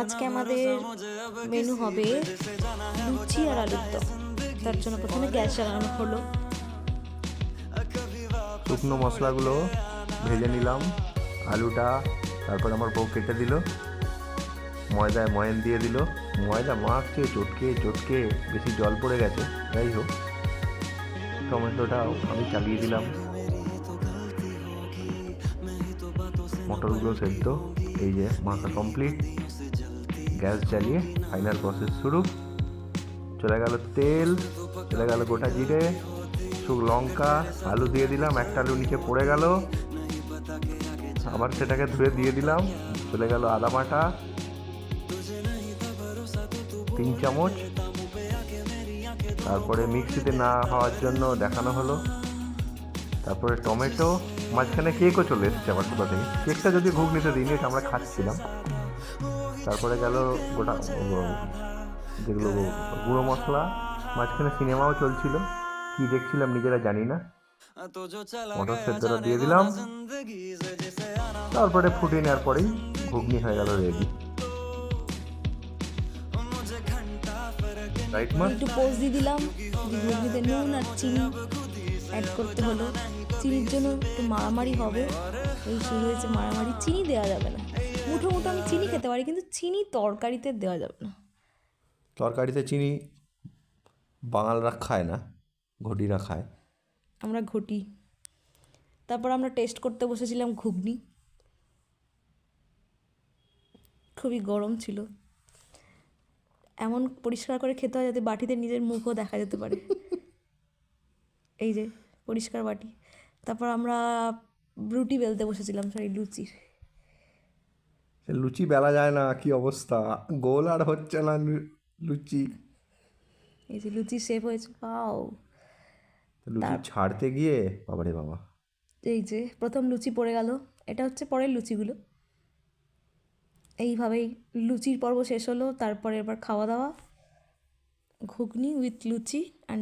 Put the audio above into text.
আজকে আমাদের মেনু হবে লুচি আর আলুর দম। তার জন্য প্রথমে গ্যাস জ্বালানো হলো। শুকনো মশলাগুলো ভেজে নিলাম, আলুটা তারপর আমার বউ কেটে দিল, ময়দায় ময়ান দিয়ে দিল, ময়দা মাখছে চটকে চটকে বেশি জল পড়ে গেছে, যাই হোক টমেটোটাও আমি চালিয়ে দিলাম, মটরগুলো সেদ্ধ, এই যে মাখা কমপ্লিট, গ্যাস জ্বালিয়ে ফাইনাল প্রসেস শুরু। চলে গেল তেল, চলে গেল গোটা জিরে, লঙ্কা, আলু দিয়ে দিলাম, একটা আলু নিচে পড়ে গেল, আবার সেটাকে ধুয়ে দিয়ে দিলাম, চলে গেল আদা বাটা 3 চামচ, তারপরে মিক্সিতে না হওয়ার জন্য দেখানো হলো, তারপরে টমেটো, মাঝখানে কেকও চলে এসেছে আবার কোথা থেকে, কেকটা যদি ঘুগনিতে দিইনি, এটা আমরা খাচ্ছিলাম। তারপরে গেল গোটা যেগুলো গুঁড়ো মশলা, মাঝখানে সিনেমাও চলছিল, কি দেখছিলাম নিজেরা জানি না, মটর সেদ্ধটা দিয়ে দিলাম, তারপরে ফুটিয়ে নেওয়ার পরেই ঘুগনি হয়ে গেল রেডি। রাইট মা? একটু পোজ দিয়ে দিলাম, ঘুগনিতে নুন আর চিনি অ্যাড করতে হলো। চিনির জন্য একটু মারামারি হবে, এই শুরু হয়েছে মারামারি। চিনি দেওয়া যাবে না, মুঠো মুঠো আমি চিনি খেতে পারি, কিন্তু চিনি তরকারিতে দেওয়া যাবে না। তরকারিতে চিনি বাঙালরা খায় না, ঘটিরা খায়। আমরা ঘটি। তারপর আমরা টেস্ট করতে বসেছিলাম ঘুগনি, খুবই গরম ছিল। এমন পরিষ্কার করে খেতে হয় যাতে বাটিতে নিজের মুখও দেখা যেতে পারে। এই যে পরিষ্কার বাটি। তারপর আমরা রুটি বেলতে বসেছিলাম, সরি লুচি। লুচি বেলা যায় না, কি অবস্থা, গোল আর হচ্ছে না লুচি। এই যে লুচি শেপ হয়েছে, পাও। লুচি তার ছাড়তে গিয়ে বাবারে বাবা, এই যে প্রথম লুচি পড়ে গেল, এটা হচ্ছে পরের লুচিগুলো। এইভাবেই লুচির পর্ব শেষ হলো। তারপরে এবার খাওয়া দাওয়া, ঘুগনি উইথ লুচি অ্যান্ড